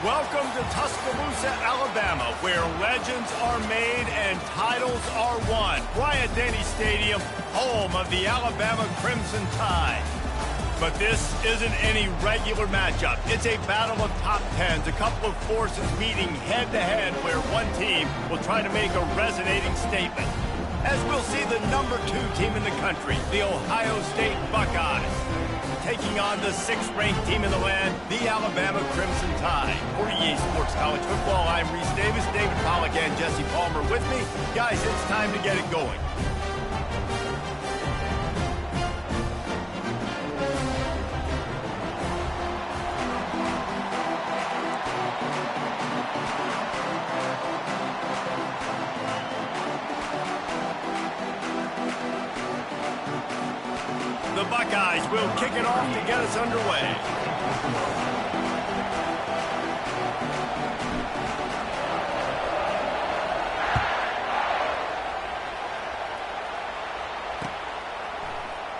Welcome to Tuscaloosa, Alabama, where legends are made and titles are won. Bryant-Denny Stadium, home of the Alabama Crimson Tide. But this isn't any regular matchup. It's a battle of top tens, a couple of forces meeting head-to-head where one team will try to make a resonating statement. As we'll see the number 2 team in the country, the Ohio State Buckeyes, taking on the 6th-ranked team in the land, the Alabama Crimson Tide. For EA Sports College Football, I'm Reese Davis, David Pollack, and Jesse Palmer with me. Guys, it's time to get it going. The Buckeyes will kick it off to get us underway.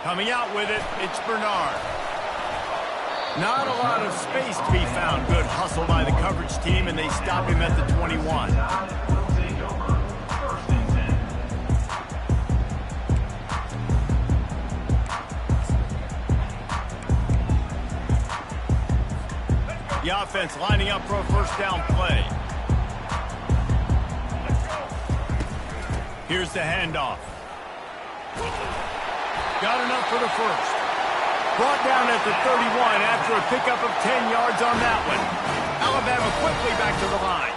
Coming out with it, it's Bernard. Not a lot of space to be found. Good hustle by the coverage team, and they stop him at the 21. The offense lining up for a first down play. Here's the handoff. Got enough for the first. Brought down at the 31 after a pickup of 10 yards on that one. Alabama quickly back to the line.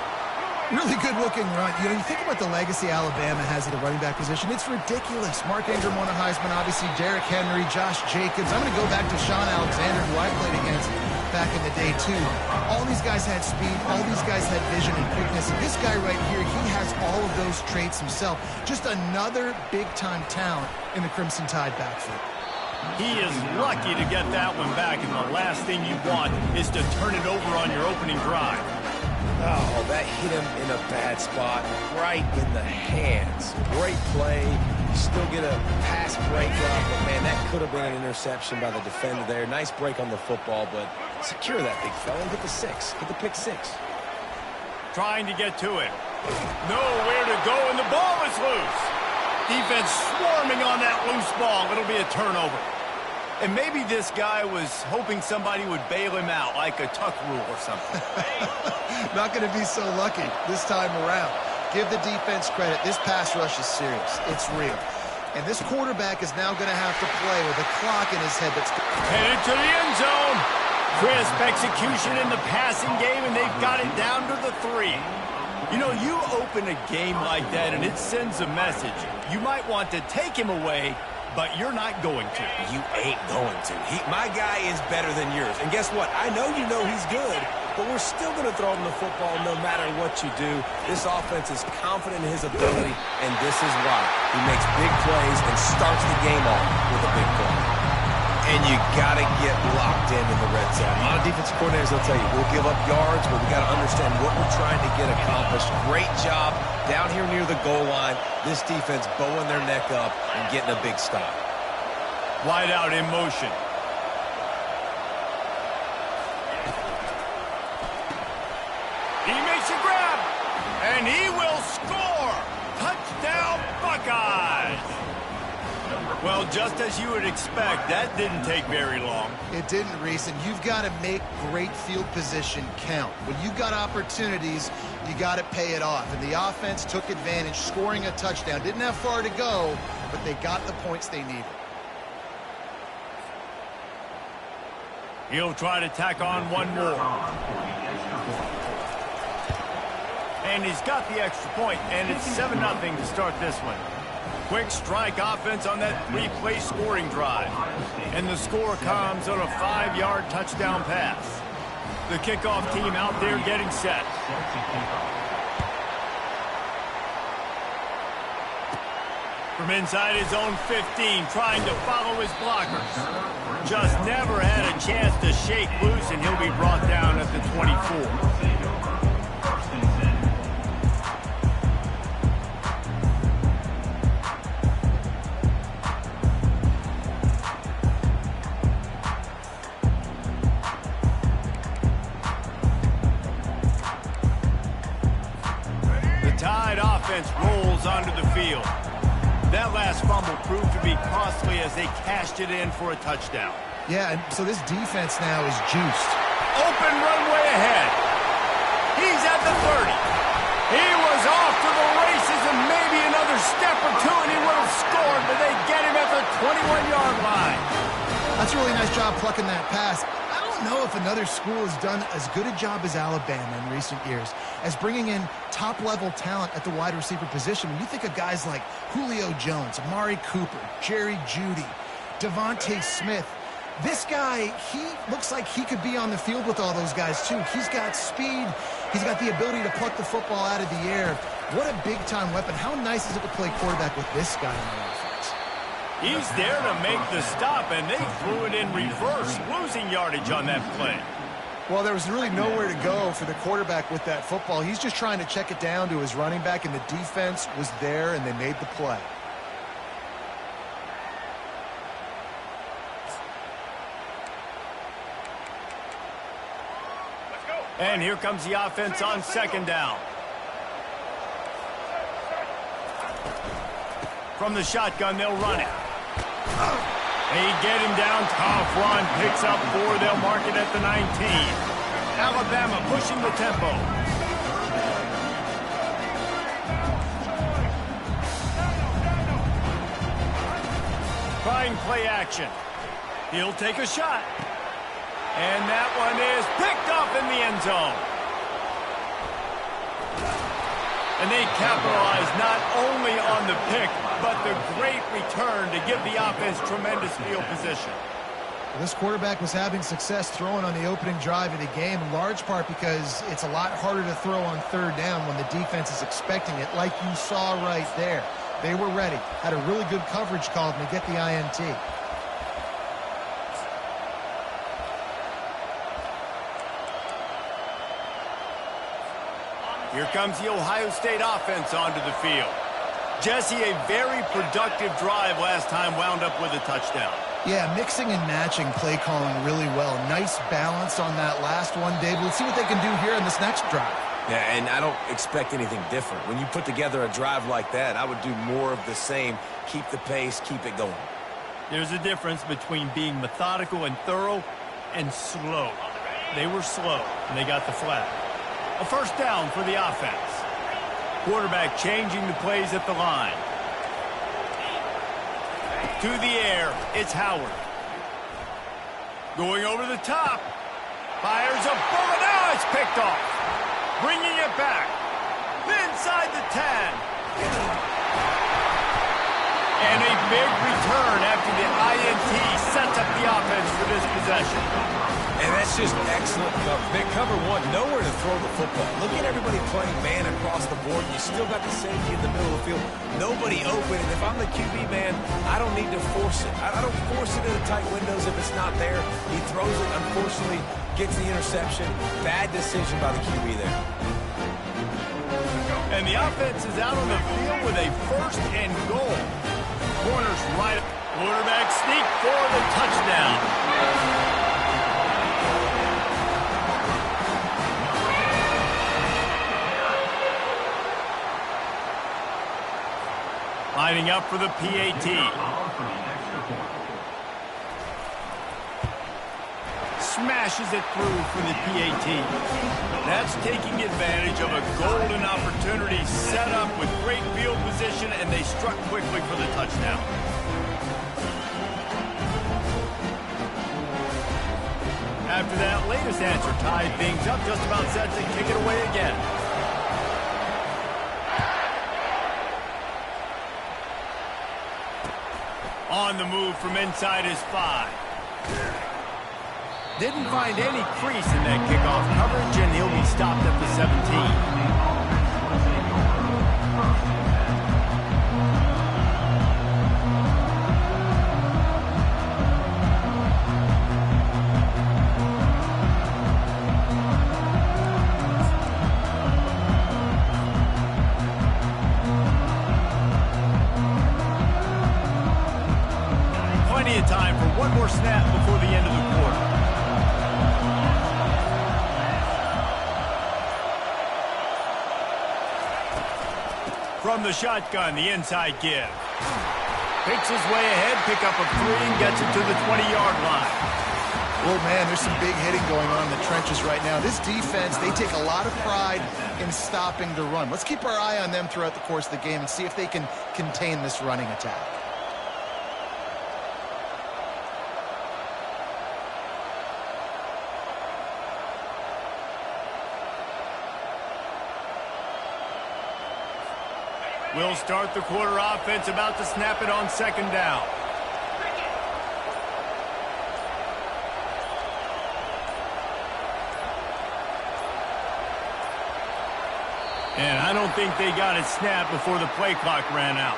Really good looking run. You know, you think about the legacy Alabama has at the running back position. It's ridiculous. Mark Ingram won a Heisman, obviously Derrick Henry, Josh Jacobs. I'm going to go back to Sean Alexander, who I played against back in the day, too. All these guys had speed. All these guys had vision and quickness. And this guy right here, he has all of those traits himself. Just another big-time talent in the Crimson Tide backfield. He is lucky to get that one back, and the last thing you want is to turn it over on your opening drive. Oh, that hit him in a bad spot, right in the hands. Great play. You still get a pass breakup, but man, that could have been an interception by the defender there. Nice break on the football, but secure that big fella and get the 6. Get the pick 6. Trying to get to it. Nowhere to go, and the ball is loose. Defense swarming on that loose ball. It'll be a turnover. And maybe this guy was hoping somebody would bail him out, like a tuck rule or something. Not going to be so lucky this time around. Give the defense credit. This pass rush is serious. It's real. And this quarterback is now going to have to play with a clock in his head that's headed to the end zone. Crisp execution in the passing game, and they've got it down to the 3. You know, you open a game like that, and it sends a message. You might want to take him away, but you're not going to. You ain't going to. My guy is better than yours. And guess what? I know you know he's good, but we're still going to throw him the football no matter what you do. This offense is confident in his ability, and this is why. He makes big plays and starts the game off with a big play. And you got to get locked in the red zone. A lot of defensive coordinators will tell you, we'll give up yards, but we got to understand what we're trying to get accomplished. Great job down here near the goal line. This defense bowing their neck up and getting a big stop. Wide out in motion. He makes a grab, and he will score. Touchdown, Buckeyes. Well, just as you would expect, that didn't take very long. It didn't, Reese, and you've got to make great field position count. When you've got opportunities, you got to pay it off. And the offense took advantage, scoring a touchdown. Didn't have far to go, but they got the points they needed. He'll try to tack on one more. And he's got the extra point, and it's 7-0 to start this one. Quick strike offense on that 3-play scoring drive. And the score comes on a 5-yard touchdown pass. The kickoff team out there getting set. From inside his own 15, trying to follow his blockers. Just never had a chance to shake loose, and he'll be brought down at the 24. field. That last fumble proved to be costly as they cashed it in for a touchdown. Yeah, and so this defense now is juiced. Open runway ahead. He's at the 30. He was off to the races and maybe another step or two and he would have scored, but they get him at the 21-yard line. That's a really nice job plucking that pass. I don't know if another school has done as good a job as Alabama in recent years as bringing in top-level talent at the wide receiver position. When you think of guys like Julio Jones, Amari Cooper, Jerry Jeudy, Devontae Smith, this guy, he looks like he could be on the field with all those guys, too. He's got speed. He's got the ability to pluck the football out of the air. What a big-time weapon. How nice is it to play quarterback with this guy in the offense? He's there to make the stop, and they threw it in reverse, losing yardage on that play. Well, there was really nowhere to go for the quarterback with that football. He's just trying to check it down to his running back, and the defense was there, and they made the play. And here comes the offense on second down. From the shotgun, they'll run it. They get him down. Tough run. Picks up 4. They'll mark it at the 19. Alabama pushing the tempo. Trying play action. He'll take a shot. And that one is picked up in the end zone. And they capitalize not only on the pick, but the great return to give the offense tremendous field position. Well, this quarterback was having success throwing on the opening drive of the game, in large part because it's a lot harder to throw on third down when the defense is expecting it, like you saw right there. They were ready, had a really good coverage call to get the INT. Here comes the Ohio State offense onto the field. Jesse, a very productive drive last time, wound up with a touchdown. Yeah, mixing and matching play calling really well. Nice balance on that last one, Dave. Let's see what they can do here in this next drive. Yeah, and I don't expect anything different. When you put together a drive like that, I would do more of the same. Keep the pace, keep it going. There's a difference between being methodical and thorough and slow. They were slow, and they got the flag. A first down for the offense. Quarterback changing the plays at the line. To the air, it's Howard. Going over the top. Fires a bullet. Now it's picked off. Bringing it back. Inside the 10. And a big return after the INT sets up the offense for this possession. And that's just excellent cover. Big cover one, nowhere to throw the football. Look at everybody playing man across the board. You still got the safety in the middle of the field. Nobody open. And if I'm the QB, man, I don't need to force it. I don't force it into tight windows if it's not there. He throws it, unfortunately, gets the interception. Bad decision by the QB there. And the offense is out on the field with a first and goal. Corners right. Quarterback sneak for the touchdown. Lining up for the PAT. Smashes it through for the PAT. That's taking advantage of a golden opportunity set up with great field position, and they struck quickly for the touchdown. After that latest answer tied things up, just about set to kick it away again. On the move from inside his 5. Didn't find any crease in that kickoff coverage, and he'll be stopped at the 17. Plenty of time for one more snap before the end of the quarter. From the shotgun, the inside give. Picks his way ahead, pick up a 3, and gets it to the 20-yard line. Well, man, there's some big hitting going on in the trenches right now. This defense, they take a lot of pride in stopping the run. Let's keep our eye on them throughout the course of the game and see if they can contain this running attack. We'll start the quarter offense, about to snap it on second down. And I don't think they got it snapped before the play clock ran out.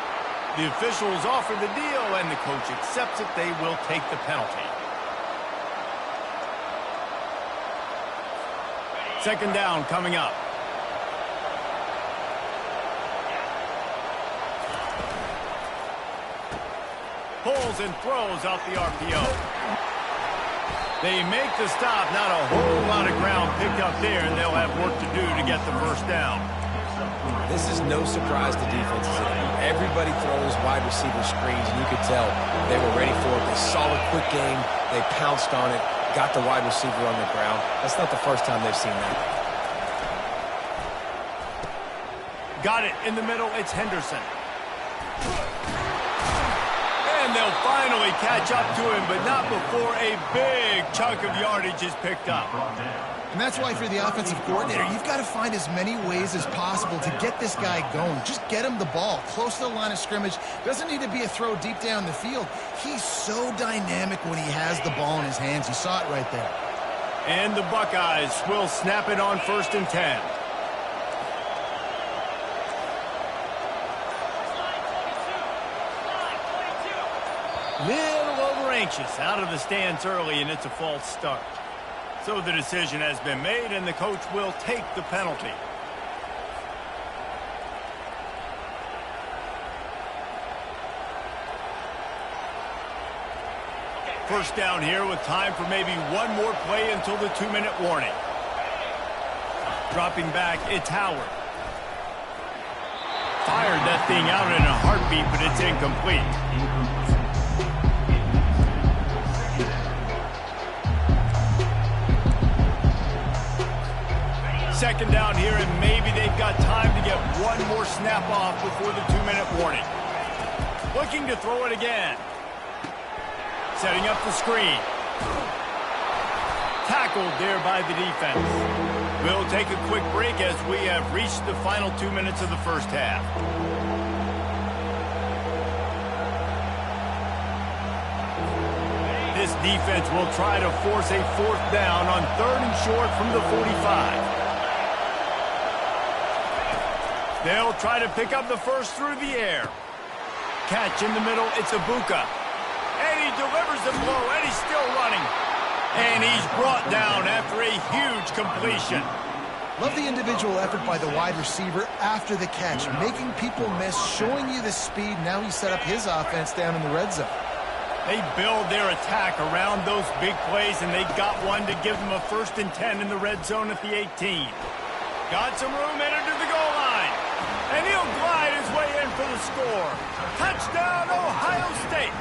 The officials offer the deal, and the coach accepts it. They will take the penalty. Second down coming up. Pulls and throws out the RPO. They make the stop. Not a whole lot of ground picked up there, and they'll have work to do to get the first down. This is no surprise to defenses anymore. Everybody throws wide receiver screens, and you could tell they were ready for it. They saw a quick game. They pounced on it, got the wide receiver on the ground. That's not the first time they've seen that. Got it in the middle. It's Henderson. And they'll finally catch up to him, but not before a big chunk of yardage is picked up. And that's why, for the offensive coordinator, you've got to find as many ways as possible to get this guy going. Just get him the ball close to the line of scrimmage. Doesn't need to be a throw deep down the field. He's so dynamic when he has the ball in his hands. You saw it right there. And the Buckeyes will snap it on 1st and 10. Little over anxious, out of the stance early, and it's a false start. So the decision has been made, and the coach will take the penalty. First down here with time for maybe one more play until the 2-minute warning. Dropping back, it's Howard. Fired that thing out in a heartbeat, but it's incomplete. Second down here, and maybe they've got time to get one more snap off before the 2-minute warning. Looking to throw it again. Setting up the screen. Tackled there by the defense. We'll take a quick break as we have reached the final 2 minutes of the first half. This defense will try to force a 4th down on 3rd and short from the 45. They'll try to pick up the first through the air. Catch in the middle, it's Ibuka. And he delivers the blow, and he's still running. And he's brought down after a huge completion. Love the individual effort by the wide receiver after the catch, making people miss, showing you the speed. Now he set up his offense down in the red zone. They build their attack around those big plays, and they got one to give them a 1st and 10 in the red zone at the 18. Got some room, entered to the goal line. And he'll glide his way in for the score. Touchdown, Ohio State.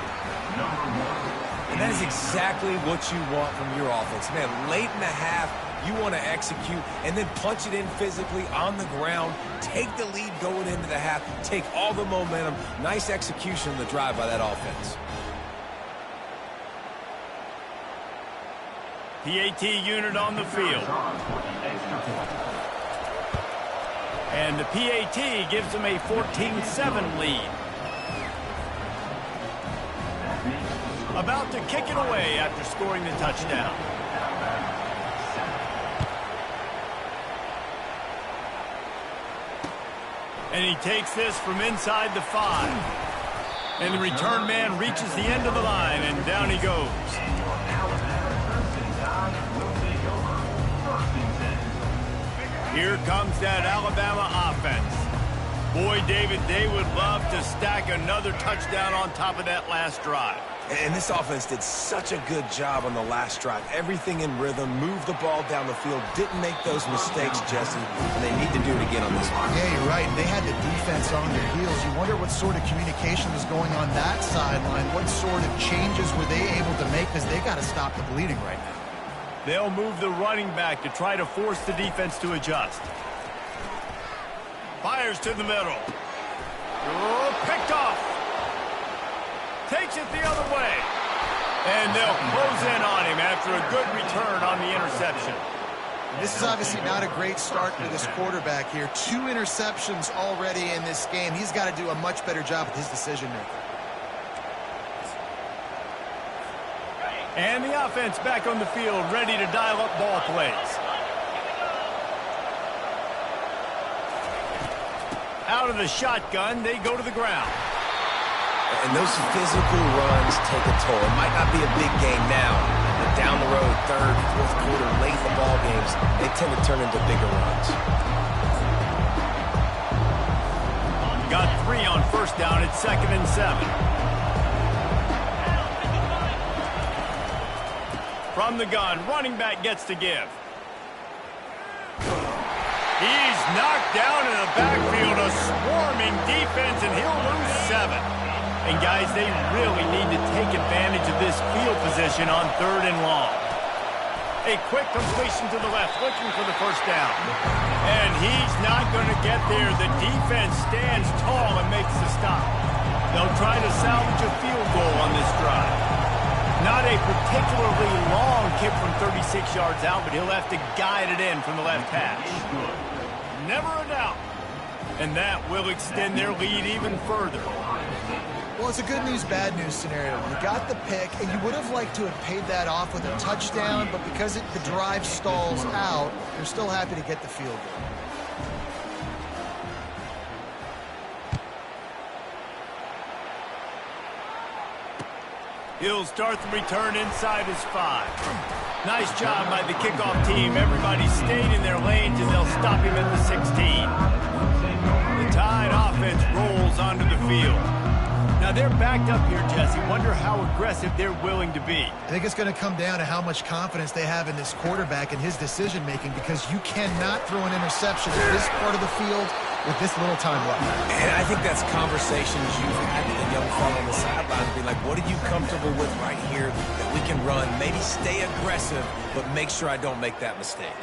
And that is exactly what you want from your offense. Man, late in the half, you want to execute and then punch it in physically on the ground. Take the lead going into the half. Take all the momentum. Nice execution on the drive by that offense. PAT unit on the field. And the PAT gives them a 14-7 lead. About to kick it away after scoring the touchdown. And he takes this from inside the 5. And the return man reaches the end of the line, and down he goes. Here comes that Alabama offense. Boy, David, they would love to stack another touchdown on top of that last drive. And this offense did such a good job on the last drive. Everything in rhythm, moved the ball down the field, didn't make those mistakes, Jesse, and they need to do it again on this one. Yeah, you're right. They had the defense on their heels. You wonder what sort of communication was going on that sideline. What sort of changes were they able to make, because they got to stop the bleeding right now. They'll move the running back to try to force the defense to adjust. Fires to the middle. Oh, picked off. Takes it the other way. And they'll close in on him after a good return on the interception. This is obviously not a great start for this quarterback here. 2 interceptions already in this game. He's got to do a much better job with his decision-making. And the offense back on the field, ready to dial up ball plays. Out of the shotgun, they go to the ground. And those physical runs take a toll. It might not be a big game now, but down the road, third, fourth quarter, late in the ball games, they tend to turn into bigger runs. Got 3 on first down. It's 2nd and 7. From the gun, running back gets to give. He's knocked down in the backfield, a swarming defense, and he'll lose 7. And guys, they really need to take advantage of this field position on 3rd and long. A quick completion to the left, looking for the first down. And he's not going to get there. The defense stands tall and makes the stop. They'll try to salvage a field goal on this drive. Not a particularly long kick from 36 yards out, but he'll have to guide it in from the left hash. Never a doubt. And that will extend their lead even further. Well, it's a good news, bad news scenario. You got the pick, and you would have liked to have paid that off with a touchdown, but because the drive stalls out, you're still happy to get the field goal. He'll start the return inside his 5. Nice job by the kickoff team. Everybody stayed in their lanes, and they'll stop him at the 16. The Tide offense rolls onto the field. Now they're backed up here, Jesse. Wonder how aggressive they're willing to be. I think it's going to come down to how much confidence they have in this quarterback and his decision-making, because you cannot throw an interception at this part of the field with this little time left. And I think that's conversations you've had with a young fellow on the sideline, be like, what are you comfortable with right here that we can run? Maybe stay aggressive, but make sure I don't make that mistake.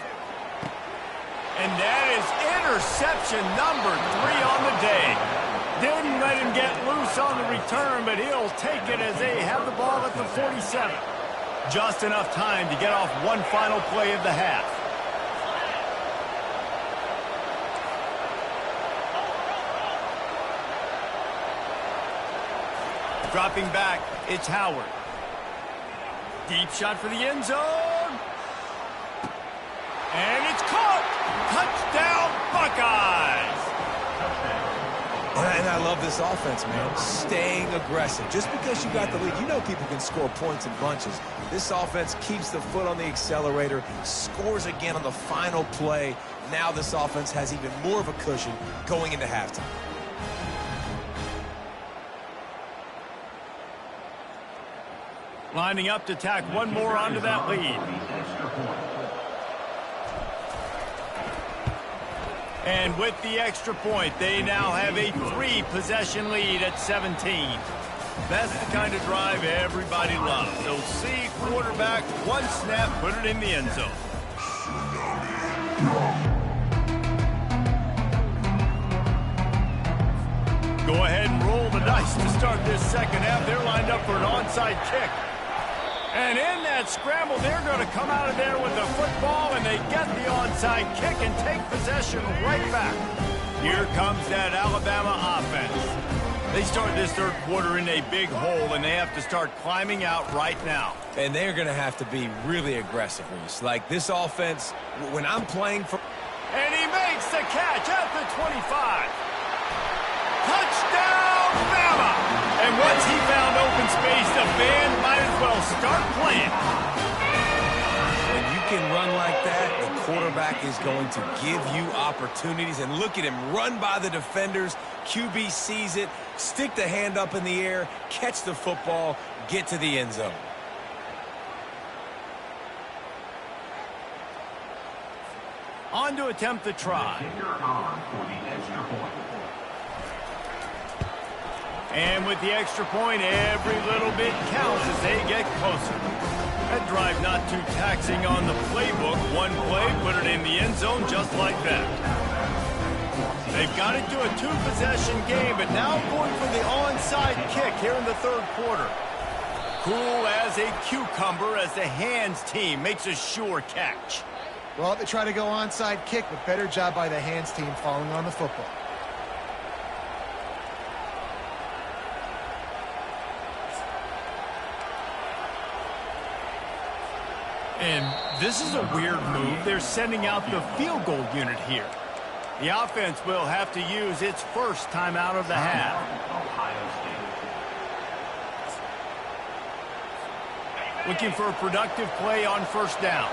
And that is interception number 3 on the day. Didn't let him get loose on the return, but he'll take it as they have the ball at the 47. Just enough time to get off one final play of the half. Dropping back, it's Howard. Deep shot for the end zone. And it's caught. Touchdown, Buckeyes. And I love this offense, man. Staying aggressive. Just because you got the lead, you know people can score points in bunches. This offense keeps the foot on the accelerator, scores again on the final play. Now this offense has even more of a cushion going into halftime. Lining up to tack one more onto that lead. And with the extra point, they now have a 3-possession lead at 17. That's the kind of drive everybody loves. So see quarterback, one snap, put it in the end zone. Go ahead and roll the dice to start this second half. They're lined up for an onside kick. And in that scramble, they're going to come out of there with the football, and they get the onside kick and take possession right back. Here comes that Alabama offense. They start this third quarter in a big hole, and they have to start climbing out right now. And they're going to have to be really aggressive, Reese. Like this offense, when I'm playing for... And he makes the catch at the 25. Touchdown, Bama! And once he found open space, the band might as well start playing. When you can run like that, the quarterback is going to give you opportunities. And look at him run by the defenders. QB sees it, stick the hand up in the air, catch the football, get to the end zone. On to attempt the try. And with the extra point, every little bit counts as they get closer. That drive not too taxing on the playbook. One play, put it in the end zone just like that. They've got it to a two-possession game, but now going for the onside kick here in the third quarter. Cool as a cucumber as the hands team makes a sure catch. Well, they try to go onside kick, but better job by the hands team falling on the football. And this is a weird move. They're sending out the field goal unit here. The offense will have to use its first timeout of the half. Looking for a productive play on first down.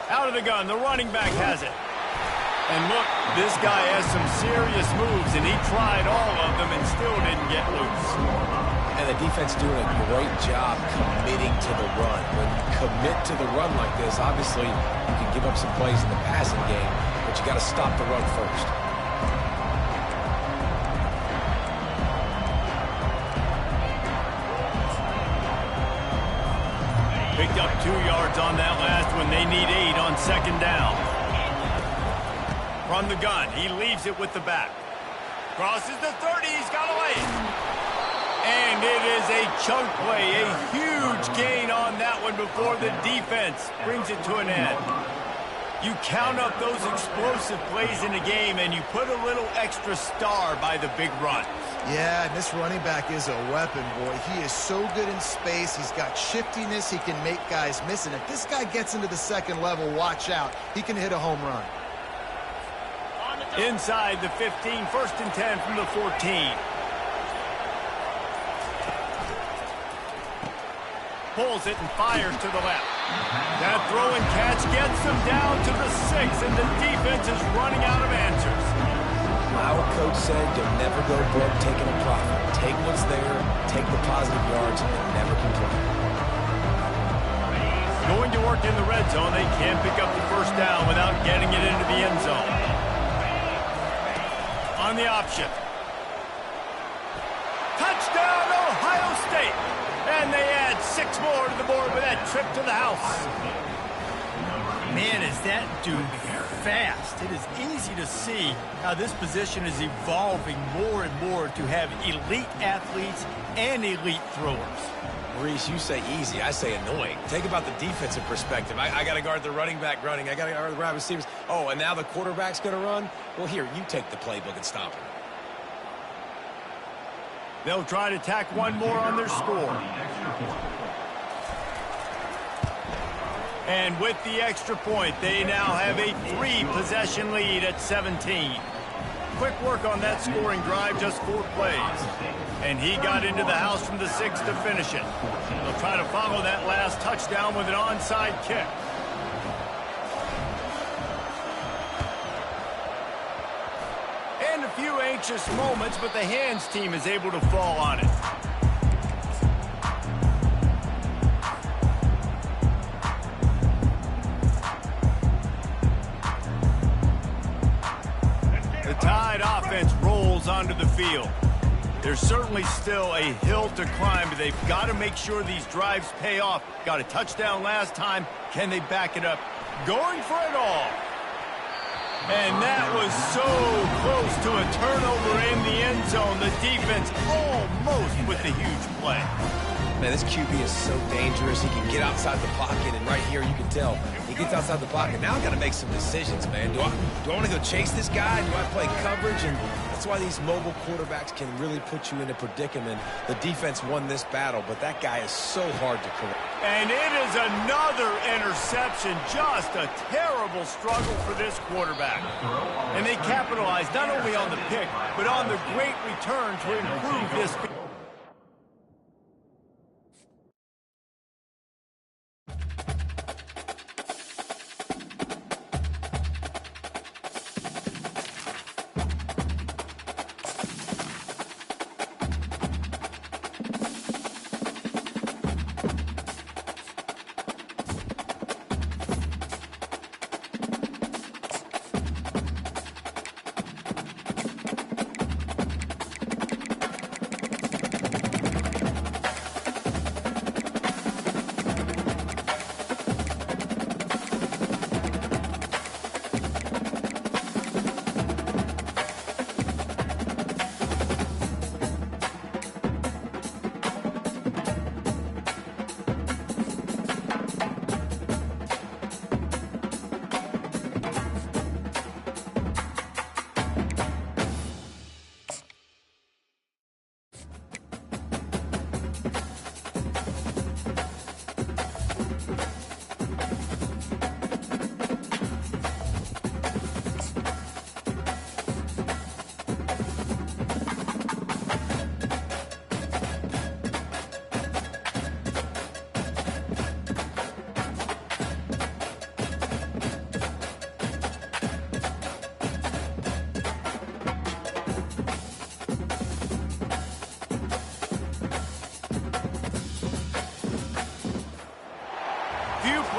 Out of the gun, the running back has it. And look, this guy has some serious moves, and he tried all of them and still didn't get loose. And the defense doing a great job committing to the run. When you commit to the run like this, obviously you can give up some plays in the passing game, but you got to stop the run first. Picked up 2 yards on that last one. They need 8 on second down. From the gun, he leaves it with the back. Crosses the 30, he's got away. And it is a chunk play, a huge gain on that one before the defense brings it to an end. You count up those explosive plays in a game, and you put a little extra star by the big run. Yeah, and this running back is a weapon, boy. He is so good in space. He's got shiftiness. He can make guys miss. And if this guy gets into the second level, watch out. He can hit a home run. Inside the 15, first and 10 from the 14. Pulls it and fires to the left. That throw and catch gets them down to the 6, and the defense is running out of answers. Our coach said you'll never go broke taking a profit. Take what's there, take the positive yards, and never complain. Going to work in the red zone, they can't pick up the first down without getting it into the end zone. On the option. Touchdown, Ohio State! And they add 6 more to the board with that trip to the house. Man, is that dude fast. It is easy to see how this position is evolving more and more to have elite athletes and elite throwers. Maurice, you say easy, I say annoying. Think about the defensive perspective. I got to guard the running back running. I got to guard the wide receivers. Oh, and now the quarterback's going to run? Well, here, you take the playbook and stop him. They'll try to tack one more on their score. And with the extra point, they now have a 3-possession lead at 17. Quick work on that scoring drive, just 4 plays. And he got into the house from the 6 to finish it. They'll try to follow that last touchdown with an onside kick. And a few anxious moments, but the hands team is able to fall on it. The Tide offense rolls onto the field. There's certainly still a hill to climb, but they've got to make sure these drives pay off. Got a touchdown last time. Can they back it up? Going for it all. And that was so close to a turnover in the end zone. The defense almost with the huge play. Man, this QB is so dangerous. He can get outside the pocket, and right here you can tell he gets outside the pocket. Now I've got to make some decisions, man. Do I want to go chase this guy? Do I play coverage? And that's why these mobile quarterbacks can really put you in a predicament. The defense won this battle, but that guy is so hard to correct. And it is another interception. Just a terrible struggle for this quarterback. And they capitalized not only on the pick, but on the great return to improve this.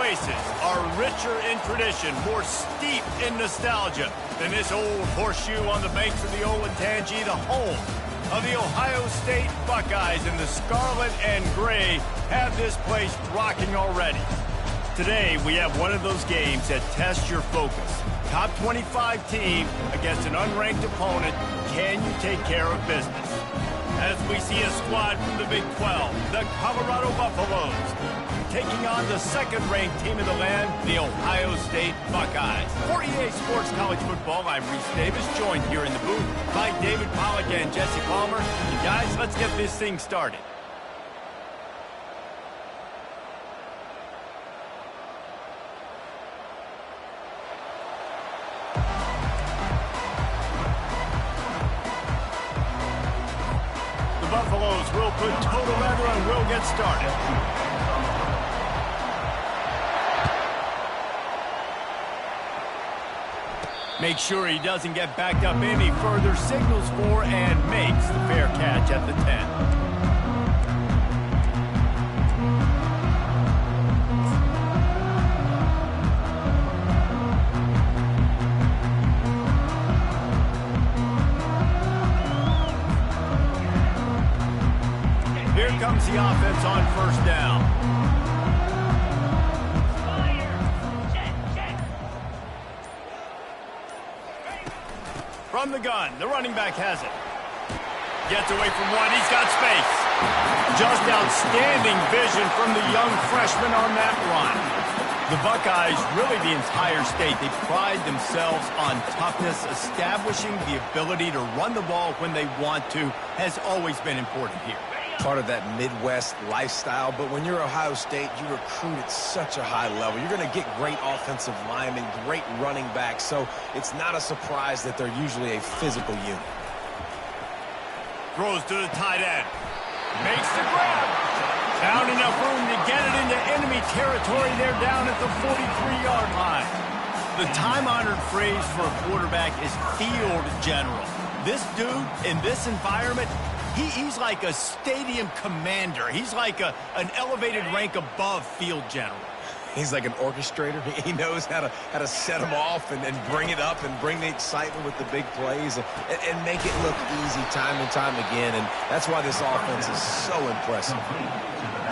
places are richer in tradition, more steep in nostalgia than this old horseshoe on the banks of the Olentangy, the home of the Ohio State Buckeyes, and the scarlet and gray have this place rocking already. Today, we have one of those games that tests your focus. Top 25 team against an unranked opponent. Can you take care of business? As we see a squad from the Big 12, the Colorado Buffaloes, taking on the second-ranked team of the land, the Ohio State Buckeyes. For EA Sports College Football, I'm Reese Davis, joined here in the booth by David Pollack and Jesse Palmer. And guys, let's get this thing started. Buffaloes will put total leather and will get started. Make sure he doesn't get backed up any further, signals for and makes the fair catch at the 10. Here comes the offense on first down. From the gun, the running back has it. Gets away from one, he's got space. Just outstanding vision from the young freshman on that run. The Buckeyes, really the entire state, they pride themselves on toughness. Establishing the ability to run the ball when they want to has always been important here. Part of that Midwest lifestyle, but when you're Ohio State, you recruit at such a high level. You're going to get great offensive linemen, great running backs, so it's not a surprise that they're usually a physical unit. Throws to the tight end. Makes the grab. Found enough room to get it into enemy territory. They're down at the 43-yard line. The time-honored phrase for a quarterback is field general. This dude, in this environment, he's like a stadium commander. He's like an elevated rank above field general. He's like an orchestrator. He knows how to set them off and bring it up and bring the excitement with the big plays and make it look easy time and time again. And that's why this offense is so impressive.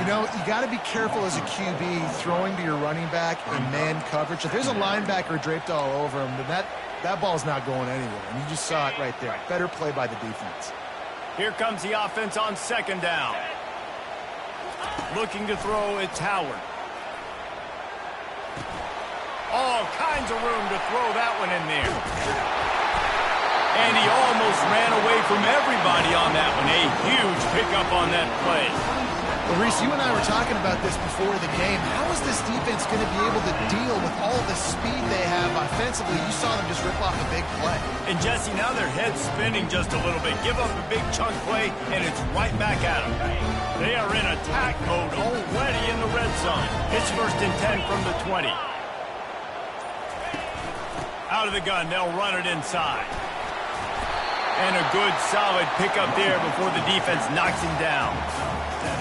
You know, you got to be careful as a QB throwing to your running back in man coverage. If there's a linebacker draped all over him, then that ball's not going anywhere. And you just saw it right there. Better play by the defense. Here comes the offense on second down. Looking to throw, it's Howard. All kinds of room to throw that one in there. And he almost ran away from everybody on that one. A huge pickup on that play. Well, Reese, you and I were talking about this before the game. How is this defense going to be able to deal with all the speed they have offensively? You saw them just rip off a big play. And, Jesse, now their head's spinning just a little bit. Give up a big chunk play, and it's right back at them. They are in attack mode already in the red zone. It's 1st and 10 from the 20. Out of the gun, they'll run it inside. And a good, solid pickup there before the defense knocks him down.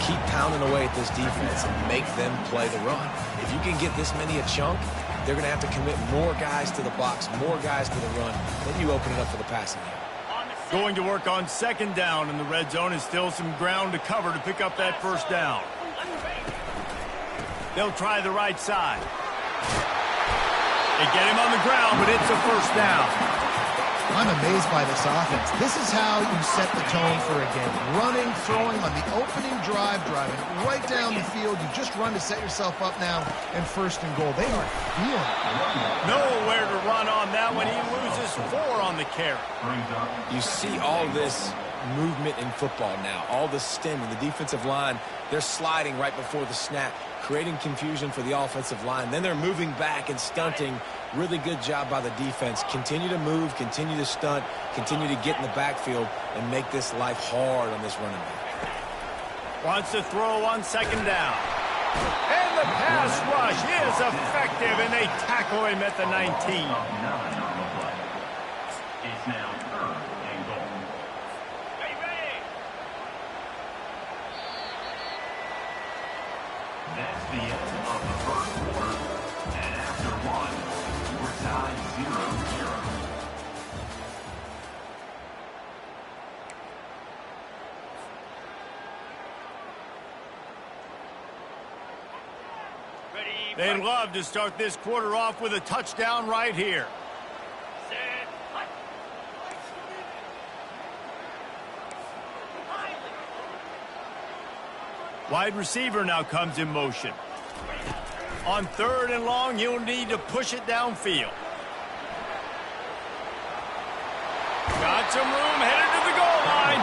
Keep pounding away at this defense and make them play the run. If you can get this many a chunk, they're going to have to commit more guys to the box, more guys to the run. Then you open it up for the passing game. Going to work on second down in the red zone, and still some ground to cover to pick up that first down. They'll try the right side. They get him on the ground, but it's a first down. I'm amazed by this offense. This is how you set the tone for a game. Running, throwing on the opening drive, driving right down the field. You just run to set yourself up now, and 1st and goal. They are feeling it. Nowhere to run on that one. He loses 4 on the carry. You see all this movement in football now. All the stemming, the defensive line, they're sliding right before the snap, creating confusion for the offensive line. Then they're moving back and stunting. Really good job by the defense. Continue to move, continue to stunt, continue to get in the backfield, and make this life hard on this running back. Wants to throw on second down. And the pass rush is effective, and they tackle him at the 19. It's now 3rd and goal. That's the end of the first quarter. 0-0. They'd love to start this quarter off with a touchdown right here. Wide receiver now comes in motion. On 3rd and long, you'll need to push it downfield. Got some room, headed to the goal line.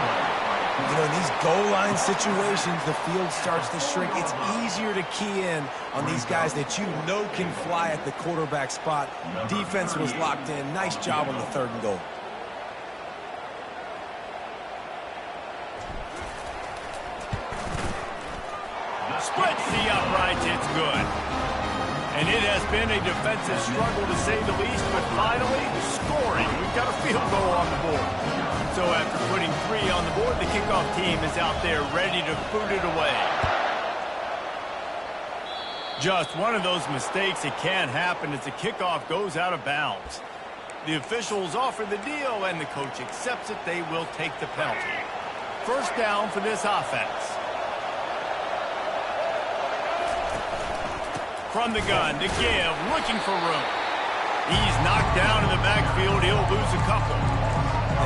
You know, in these goal line situations, the field starts to shrink. It's easier to key in on these guys that you know can fly at the quarterback spot. Defense was locked in. Nice job on the 3rd and goal. Splits the uprights, it's good. And it has been a defensive struggle to say the least, but finally, scoring. We've got a field goal on the board. So after putting 3 on the board, the kickoff team is out there ready to boot it away. Just one of those mistakes that can happen as the kickoff goes out of bounds. The officials offer the deal, and the coach accepts it. They will take the penalty. First down for this offense. From the gun to give, looking for room. He's knocked down in the backfield. He'll lose a couple.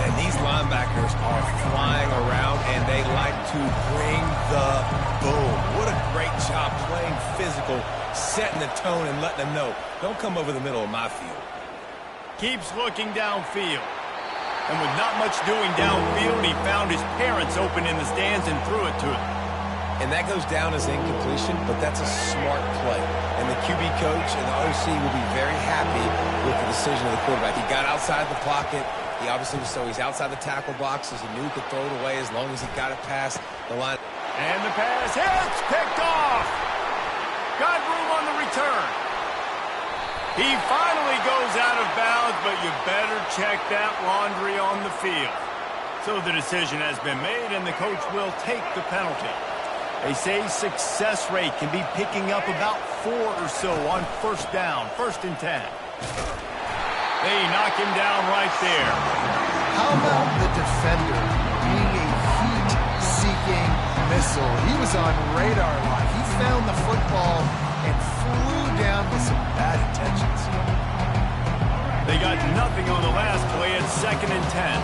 And these linebackers are flying around, and they like to bring the boom. What a great job playing physical, setting the tone, and letting them know, don't come over the middle of my field. Keeps looking downfield. And with not much doing downfield, he found his parents open in the stands and threw it to him. And that goes down as incompletion, but that's a smart play. And the QB coach and the OC will be very happy with the decision of the quarterback. He got outside the pocket. He obviously was so he's outside the tackle box, as he knew he could throw it away as long as he got it past the line. And the pass hits, picked off. Got room on the return. He finally goes out of bounds, but you better check that laundry on the field. So the decision has been made, and the coach will take the penalty. They say success rate can be picking up about 4 or so on first down, 1st and 10. They knock him down right there. How about the defender being a heat-seeking missile? He was on radar lock. He found the football and flew down with some bad intentions. They got nothing on the last play at 2nd and 10.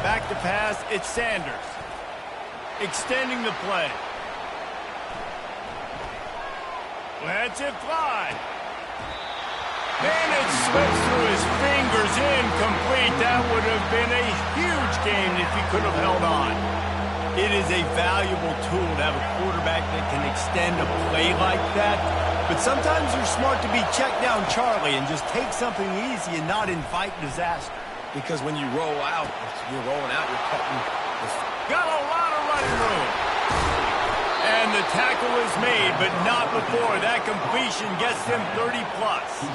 Back to pass, it's Sanders. Extending the play. Lets it fly. And it slips through his fingers, incomplete. That would have been a huge game if he could have held on. It is a valuable tool to have a quarterback that can extend a play like that. But sometimes you're smart to be check down Charlie and just take something easy and not invite disaster. Because when you roll out, you're rolling out, you're cutting. Got a lot of running room. And the tackle is made, but not before. That completion gets them 30-plus.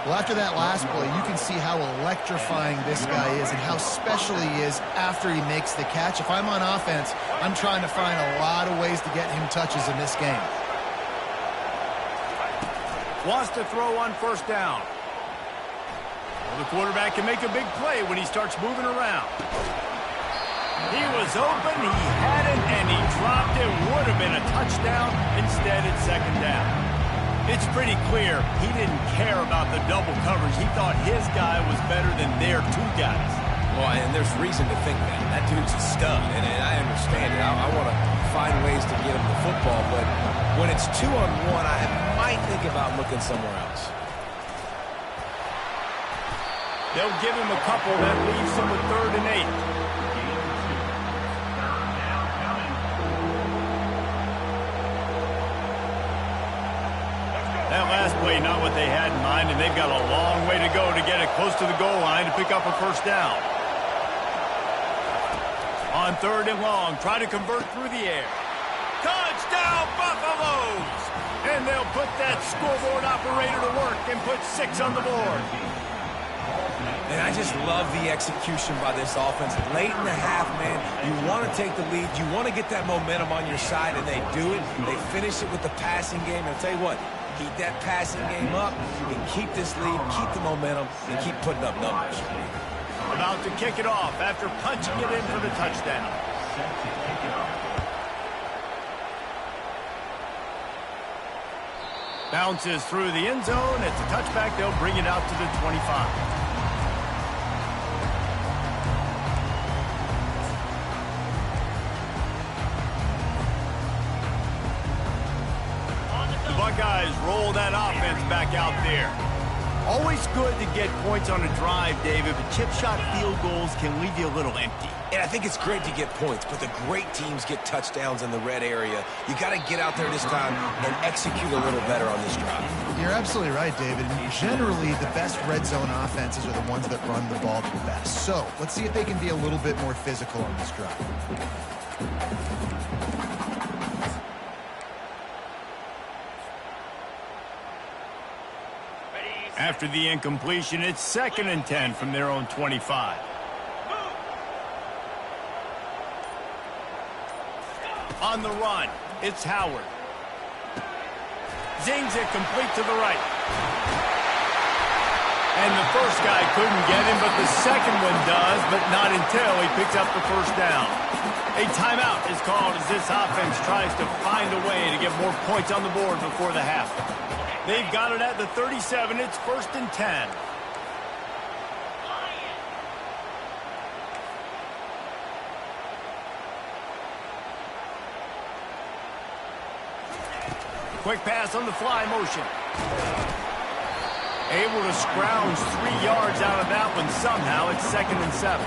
Well, after that last play, you can see how electrifying this guy is and how special he is after he makes the catch. If I'm on offense, I'm trying to find a lot of ways to get him touches in this game. Wants to throw on 1st down. Well, the quarterback can make a big play when he starts moving around. He was open, he had it, and he dropped it. Would have been a touchdown. Instead, it's 2nd down. It's pretty clear he didn't care about the double coverage. He thought his guy was better than their 2 guys. Well, and there's reason to think that. That dude's a stud, and I understand it. I want to find ways to get him the football, but when it's 2-on-1, I might think about looking somewhere else. They'll give him a couple. That leaves him with 3rd and 8. That last play, not what they had in mind, and they've got a long way to go to get it close to the goal line to pick up a 1st down. On 3rd and long, try to convert through the air. Touchdown, Buffaloes! And they'll put that scoreboard operator to work and put 6 on the board. And I just love the execution by this offense. Late in the half, man, you want to take the lead. You want to get that momentum on your side, and they do it. They finish it with the passing game. And I'll tell you what, Keep that passing game up and keep this lead, keep the momentum, and keep putting up numbers. About to kick it off after punching it in for the touchdown. Set to kick it off. Bounces through the end zone. It's a touchback. They'll bring it out to the 25. Buckeyes roll that offense back out there. Always good to get points on a drive, David, but chip shot field goals can leave you a little empty. And I think it's great to get points, but the great teams get touchdowns in the red area. You got to get out there this time and execute a little better on this drive. You're absolutely right, David. Generally, the best red zone offenses are the ones that run the ball the best. So let's see if they can be a little bit more physical on this drive. After the incompletion, it's 2nd and 10 from their own 25. On the run, it's Howard. Zings it complete to the right. And the first guy couldn't get him, but the second one does, but not until he picks up the first down. A timeout is called as this offense tries to find a way to get more points on the board before the half. They've got it at the 37. It's 1st and 10. Quick pass on the fly motion. Able to scrounge 3 yards out of that one somehow. It's 2nd and 7.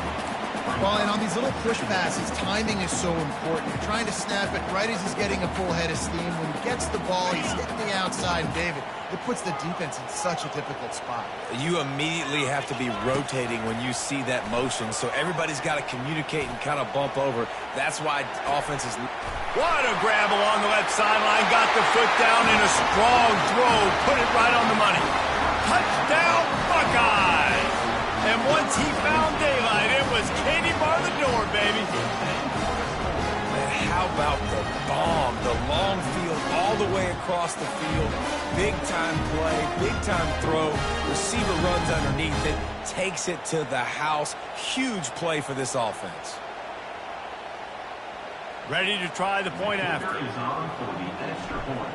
Well, and on these little push passes, timing is so important. You're trying to snap it right as he's getting a full head of steam. When he gets the ball, he's hitting the outside. David, it puts the defense in such a difficult spot. You immediately have to be rotating when you see that motion, so everybody's got to communicate and kind of bump over. That's why offenses... What a grab along the left sideline. Got the foot down in a strong throw. Put it right on the money. Touchdown, Buckeyes! And once he found daylight, it was Katie bar the door, baby. Man, how about the bomb? The long field all the way across the field. Big-time play, big-time throw. Receiver runs underneath it, takes it to the house. Huge play for this offense. Ready to try the point after. Is on for the extra point.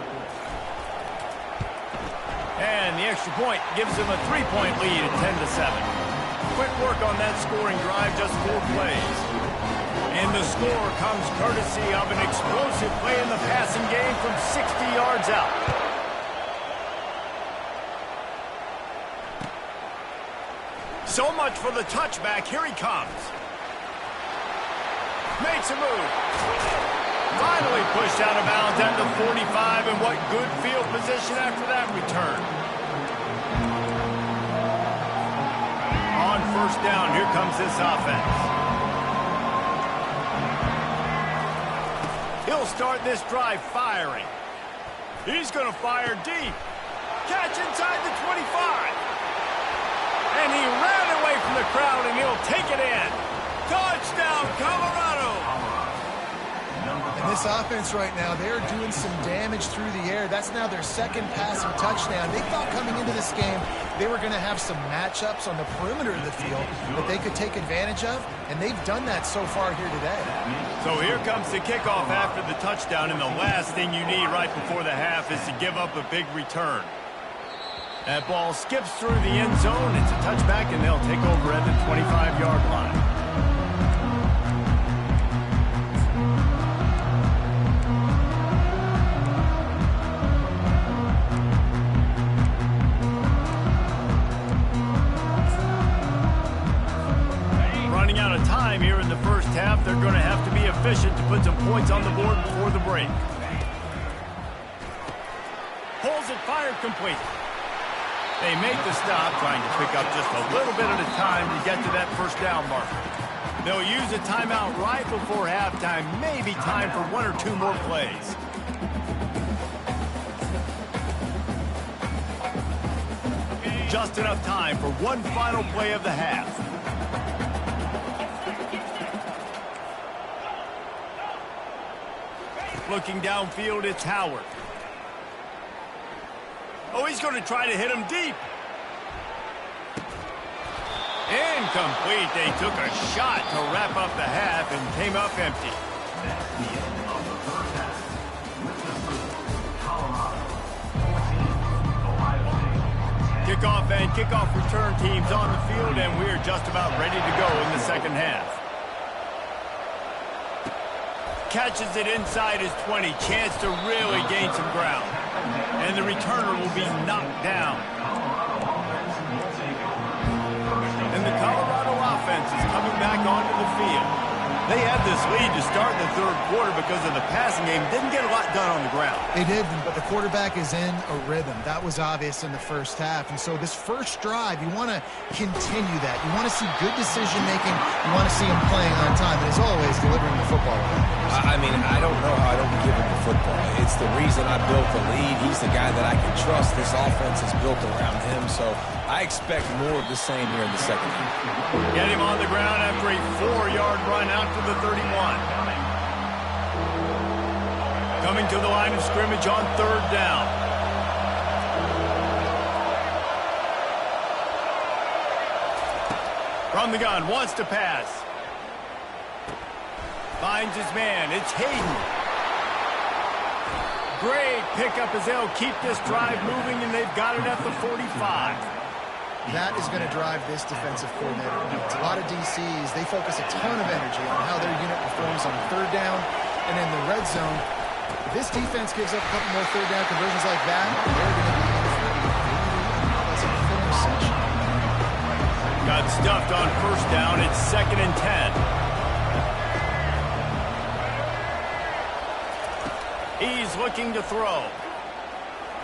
And the extra point gives them a 3-point lead at 10-7. Quick work on that scoring drive, just 4 plays. And the score comes courtesy of an explosive play in the passing game from 60 yards out. So much for the touchback. Here he comes. Makes a move. Finally pushed out of bounds at the 45, and what good field position after that return. On 1st down, here comes this offense. He'll start this drive firing. He's going to fire deep. Catch inside the 25. And he ran away from the crowd, and he'll take it in. Touchdown, Colorado! And this offense right now, they're doing some damage through the air. That's now their 2nd passing touchdown. They thought coming into this game they were going to have some matchups on the perimeter of the field that they could take advantage of, and they've done that so far here today. So here comes the kickoff after the touchdown, and the last thing you need right before the half is to give up a big return. That ball skips through the end zone. It's a touchback, and they'll take over at the 25-yard line. Running out of time here in the first half. They're going to have to be efficient to put some points on the board before the break. Pulls it, fired complete. They make the stop, trying to pick up just a little bit at a time to get to that first down marker. They'll use a timeout right before halftime, maybe time for 1 or 2 more plays. Just enough time for one final play of the half. Looking downfield, it's Howard. Oh, he's going to try to hit him deep. Incomplete. They took a shot to wrap up the half and came up empty. That's the end of the first half. With the score, Colorado 14, Ohio State 10. Kickoff and kickoff return teams on the field, and we're just about ready to go in the second half. Catches it inside his 20. Chance to really gain some ground. And the returner will be knocked down. And the Colorado offense is coming back onto the field. They had this lead to start the third quarter because of the passing game. Didn't get a lot done on the ground. They did, but the quarterback is in a rhythm. That was obvious in the first half. And so this first drive, you want to continue that. You want to see good decision-making. You want to see him playing on time. And as always, delivering the football. I mean, I don't know how I don't give him the football. It's the reason I built the lead. He's the guy that I can trust. This offense is built around him. So I expect more of the same here in the second half. Get him on the ground after a 4-yard run out to the 31. Coming to the line of scrimmage on third down. From the gun, wants to pass. Finds his man. It's Hayden. Great pickup as they'll keep this drive moving, and they've got it at the 45. That is going to drive this defensive coordinator nuts. A lot of DCs, they focus a ton of energy on how their unit performs on third down and in the red zone. If this defense gives up a couple more third down conversions like that, they're going to be in for a film session. Got stuffed on first down. It's 2nd and 10. He's looking to throw.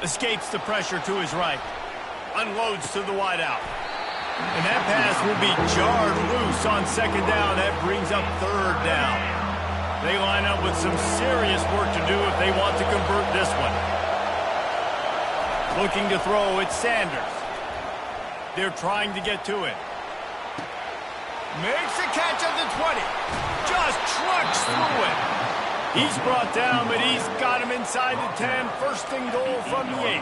Escapes the pressure to his right. Unloads to the wideout. And that pass will be jarred loose on second down. That brings up third down. They line up with some serious work to do if they want to convert this one. Looking to throw, it's Sanders. They're trying to get to it. Makes a catch at the 20. Just trucks through it. He's brought down, but he's got him inside the 10. First and goal from the 8.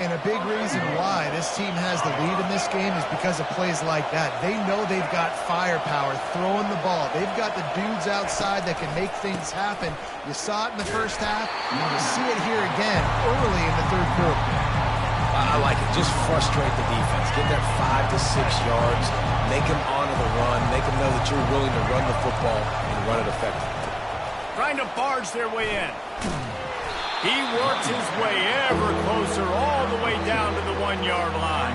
And a big reason why this team has the lead in this game is because of plays like that. They know they've got firepower throwing the ball. They've got the dudes outside that can make things happen. You saw it in the first half, and you see it here again early in the third quarter. I like it. Just frustrate the defense. Get that 5 to 6 yards. Make them honor the run. Make them know that you're willing to run the football and run it effectively. Trying to barge their way in. He works his way ever closer all the way down to the 1-yard line.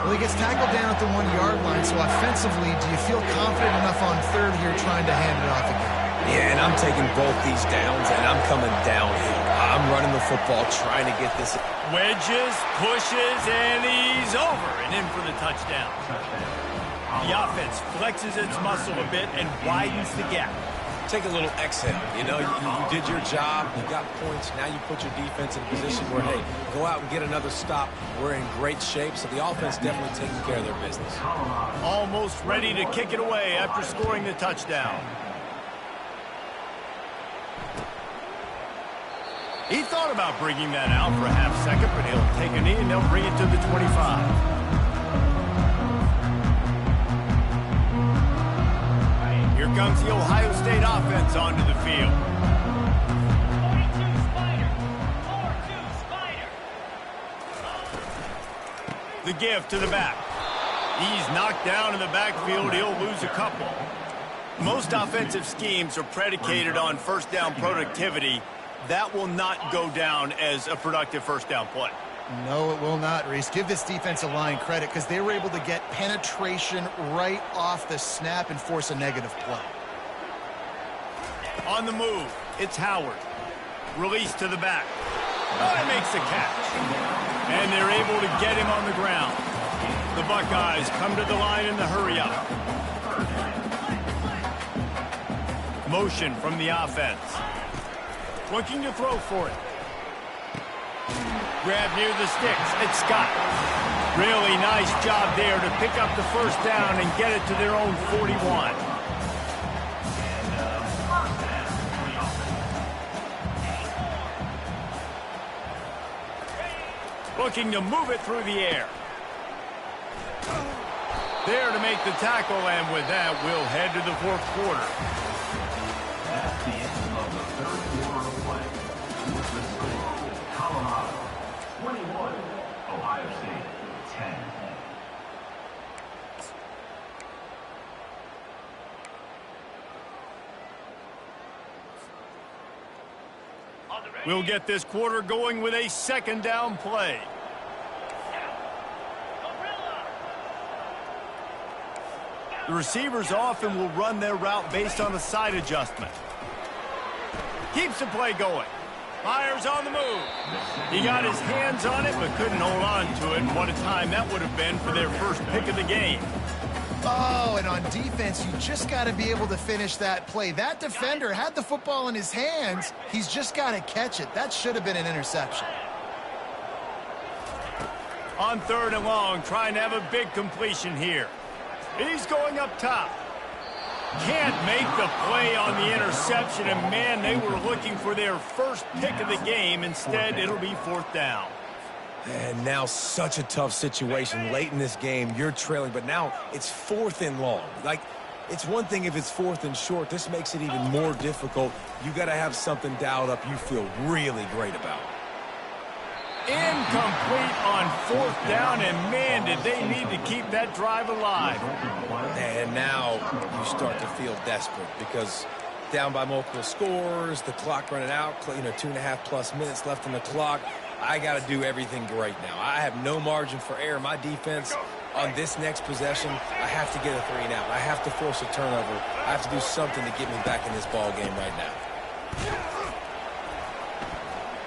Well, he gets tackled down at the 1-yard line, so offensively, do you feel confident enough on third here trying to hand it off again? Yeah, and I'm taking both these downs, and I'm coming downhill. I'm running the football, trying to get this. Wedges, pushes, and he's over and in for the touchdown. The offense flexes its muscle a bit and widens the gap. Take a little exhale. You know, you did your job. You got points. Now you put your defense in a position where, hey, go out and get another stop. We're in great shape, so the offense definitely taking care of their business. Almost ready to kick it away after scoring the touchdown. He thought about bringing that out for a half second, but he'll take a knee and they'll bring it to the 25. Here comes the Ohio State offense onto the field. 42 Spider. 4-2 Spider. The give to the back. He's knocked down in the backfield. He'll lose a couple. Most offensive schemes are predicated on first down productivity. That will not go down as a productive first down play. No, it will not, Reese. Give this defensive line credit because they were able to get penetration right off the snap and force a negative play. On the move, it's Howard. Release to the back. Oh, he makes the catch. And they're able to get him on the ground. The Buckeyes come to the line in the hurry-up. Motion from the offense. Looking to throw for it. Grab near the sticks. It's Scott. Really nice job there to pick up the first down and get it to their own 41. Looking to move it through the air. There to make the tackle, and with that, we'll head to the fourth quarter. That's the end of the third quarter of play. With the score, Colorado 21, Ohio State 10. We'll get this quarter going with a second down play. The receivers often will run their route based on a side adjustment. Keeps the play going. Fires on the move. He got his hands on it, but couldn't hold on to it. And what a time that would have been for their first pick of the game. Oh, and on defense, you just got to be able to finish that play. That defender had the football in his hands. He's just got to catch it. That should have been an interception. On third and long, trying to have a big completion here. He's going up top. Can't make the play on the interception, and man, they were looking for their first pick of the game. Instead, it'll be fourth down. And now such a tough situation. Late in this game, you're trailing, but now it's fourth and long. Like, it's one thing if it's fourth and short. This makes it even more difficult. You got to have something dialed up you feel really great about. Incomplete on fourth down, and man, did they need to keep that drive alive. And now you start to feel desperate because down by multiple scores, the clock running out, 2.5+ minutes left on the clock. I got to do everything great now. I have no margin for error. My defense on this next possession, I have to get a 3 and out. I have to force a turnover. I have to do something to get me back in this ball game right now.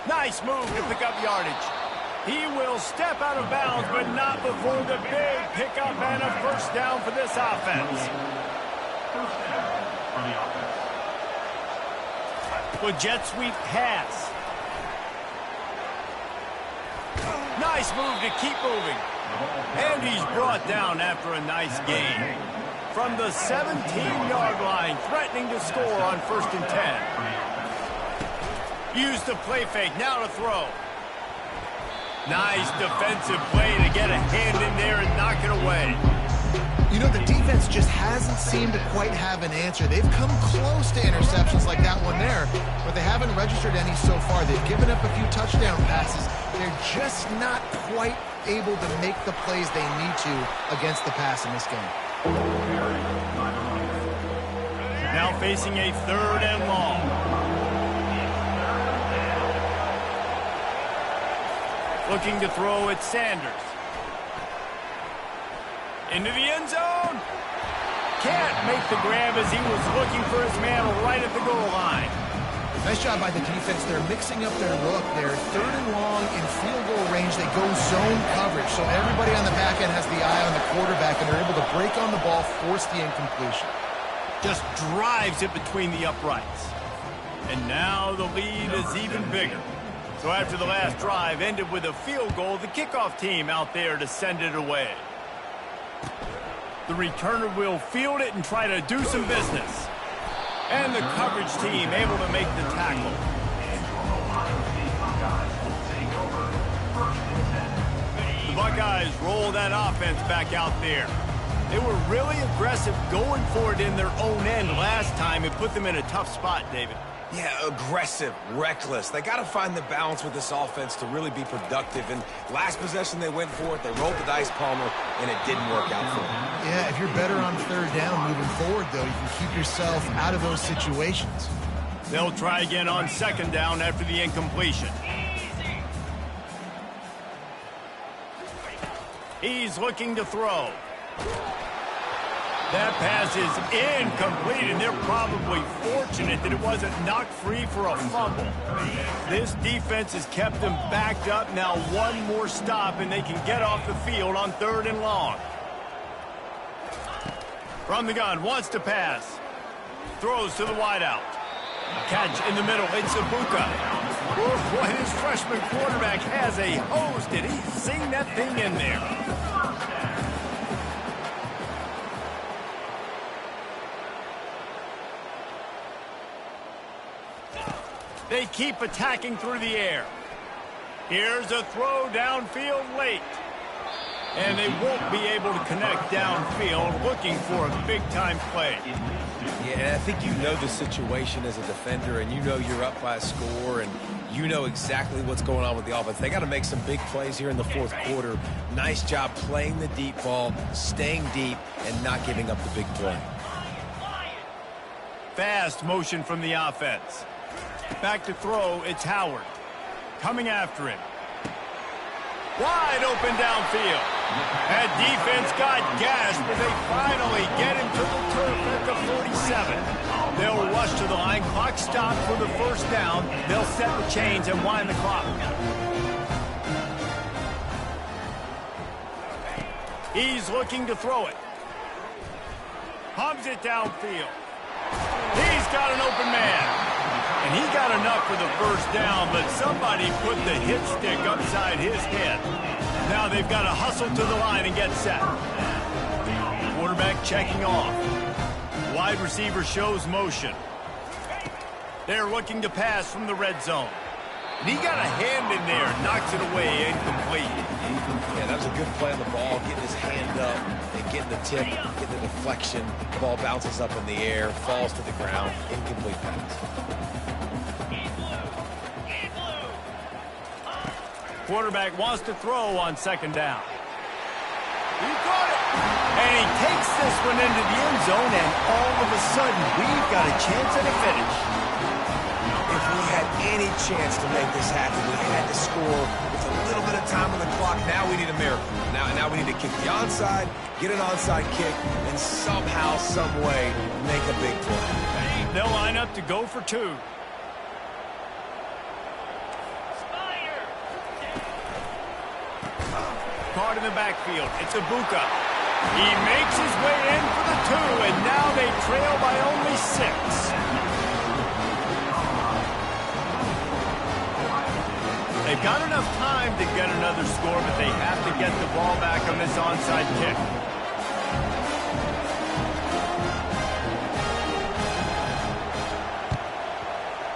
Nice move to pick up yardage. He will step out of bounds, but not before the big pickup and a first down for this offense. First down for the offense. With jet sweep pass. Nice move to keep moving. And he's brought down after a nice gain. From the 17-yard line, threatening to score on 1st and 10. Use the play fake, now to throw. Nice defensive play to get a hand in there and knock it away. You know, the defense just hasn't seemed to quite have an answer. They've come close to interceptions like that one there, but they haven't registered any so far. They've given up a few touchdown passes. They're just not quite able to make the plays they need to against the pass in this game. Now facing a third and long. Looking to throw at Sanders. Into the end zone. Can't make the grab as he was looking for his man right at the goal line. Nice job by the defense. They're mixing up their look. They're third and long in field goal range. They go zone coverage. So everybody on the back end has the eye on the quarterback, and they're able to break on the ball, force the incompletion. Just drives it between the uprights. And now the lead is even bigger. So after the last drive ended with a field goal, the kickoff team out there to send it away. The returner will field it and try to do some business. And the coverage team able to make the tackle. The Buckeyes roll that offense back out there. They were really aggressive going for it in their own end last time. It put them in a tough spot, David. Yeah, aggressive, reckless. They got to find the balance with this offense to really be productive. And last possession they went for it. They rolled the dice, Palmer, and it didn't work out for them. Yeah, if you're better on third down moving forward, though, you can keep yourself out of those situations. They'll try again on second down after the incompletion. He's looking to throw. That pass is incomplete, and they're probably fortunate that it wasn't knocked free for a fumble. This defense has kept them backed up. Now one more stop, and they can get off the field on third and long. From the gun, wants to pass. Throws to the wideout. Catch in the middle, it's Ibuka. Oh, boy, this freshman quarterback has a hose. Did he sing that thing in there? They keep attacking through the air. Here's a throw downfield late. And they won't be able to connect downfield, looking for a big-time play. Yeah, and I think you know the situation as a defender, and you know you're up by a score, and you know exactly what's going on with the offense. They got to make some big plays here in the fourth quarter. Nice job playing the deep ball, staying deep, and not giving up the big play. Fast motion from the offense. Back to throw, it's Howard. Coming after him. Wide open downfield. That defense got gashed, but they finally get him to the turf at the 47. They'll rush to the line. Clock stopped for the first down. They'll set the chains and wind the clock. He's looking to throw it. Pumps it downfield. He's got an open man. And he got enough for the first down, but somebody put the hit stick upside his head. Now they've got to hustle to the line and get set. Quarterback checking off. Wide receiver shows motion. They're looking to pass from the red zone. And he got a hand in there, knocks it away, incomplete. Yeah, that was a good play on the ball, getting his hand up and getting the tip, getting the deflection. The ball bounces up in the air, falls to the ground, incomplete pass. Quarterback wants to throw on second down. He got it. And he takes this one into the end zone, and all of a sudden, we've got a chance at a finish. If we had any chance to make this happen, we had to score with a little bit of time on the clock. Now we need a miracle. Now we need to kick the onside, get an onside kick, and somehow, some way, make a big play. They'll line up to go for two. Caught in the backfield. It's Ibuka. He makes his way in for the two, and now they trail by only 6. They've got enough time to get another score, but they have to get the ball back on this onside kick.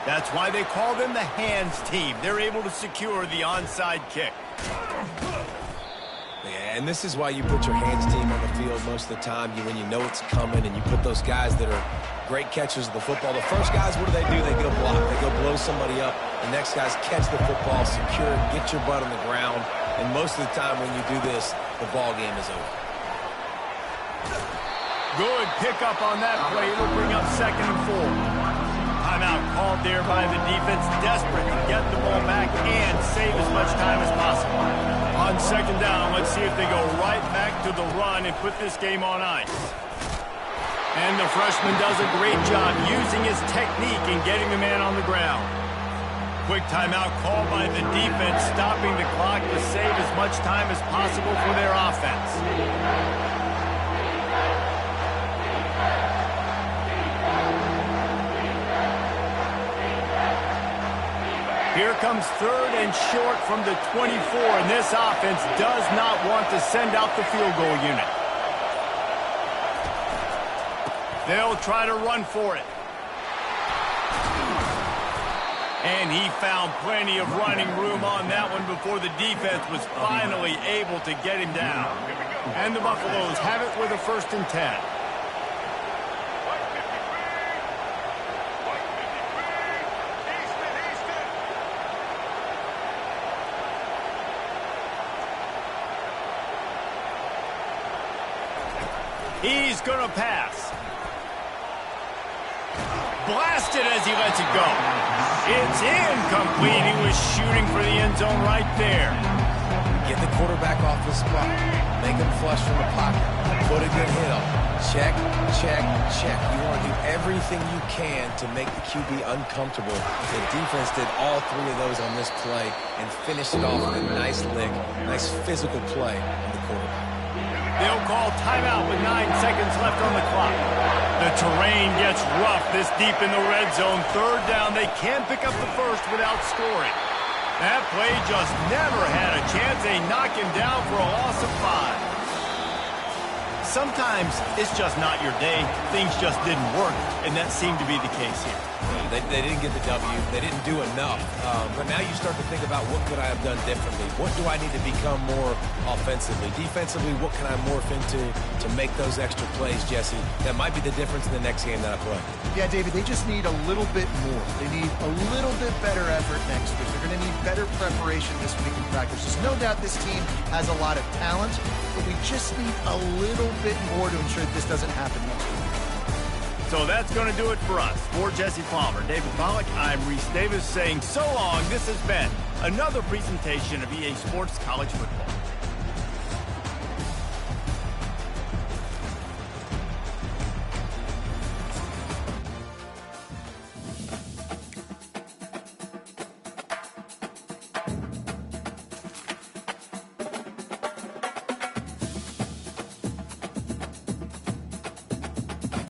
That's why they call them the hands team. They're able to secure the onside kick. And this is why you put your hands team on the field most of the time, when you know it's coming, and you put those guys that are great catchers of the football. The first guys, what do? They go block. They go blow somebody up. The next guys catch the football, secure it, get your butt on the ground. And most of the time when you do this, the ball game is over. Good pickup on that play. It'll bring up 2nd and 4. Timeout called there by the defense, desperate to get the ball back and save as much time as possible. On 2nd down, let's see if they go right back to the run and put this game on ice. And the freshman does a great job using his technique and getting the man on the ground. Quick timeout called by the defense, stopping the clock to save as much time as possible for their offense. Here comes 3rd and short from the 24, and this offense does not want to send out the field goal unit. They'll try to run for it. And he found plenty of running room on that one before the defense was finally able to get him down. And the Buffaloes have it with a 1st and 10. He's going to pass. Blasted as he lets it go. It's incomplete. He was shooting for the end zone right there. Get the quarterback off the spot. Make him flush from the pocket. Put a good hit on him. Check, check, check. You want to do everything you can to make the QB uncomfortable. The defense did all 3 of those on this play and finished it off with a nice lick, nice physical play on the quarterback. They'll call timeout with 9 seconds left on the clock. The terrain gets rough this deep in the red zone. 3rd down, they can't pick up the first without scoring. That play just never had a chance. They knock him down for a loss of 5. Sometimes it's just not your day. Things just didn't work, and that seemed to be the case here. They didn't get the W. They didn't do enough. But now you start to think about what could I have done differently? What do I need to become more offensively? Defensively, what can I morph into to make those extra plays, Jesse? That might be the difference in the next game that I play. Yeah, David, they just need a little bit more. They need a little bit better effort next week. They're going to need better preparation this week in practice. There's no doubt this team has a lot of talent, but we just need a little bit more to ensure that this doesn't happen next week. So that's going to do it for us. For Jesse Palmer, David Pollack, I'm Reese Davis saying so long. This has been another presentation of EA Sports College Football.